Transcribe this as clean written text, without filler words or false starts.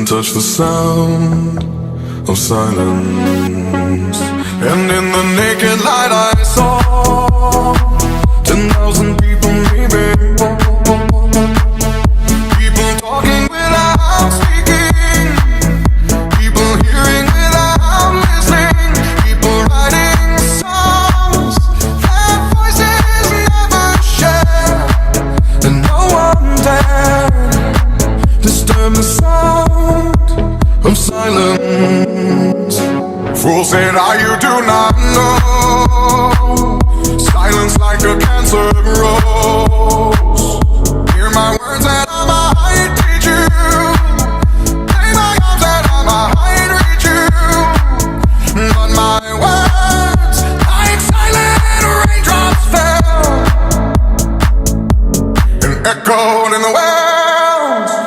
couldn't touch the sound of silence. And in the naked light I saw 10,000 people maybe, people talking without speaking, people hearing without listening, people writing songs that voices never share, and no one dared disturb the sound of silence. Fool said, you do not know. Silence like a cancer grows.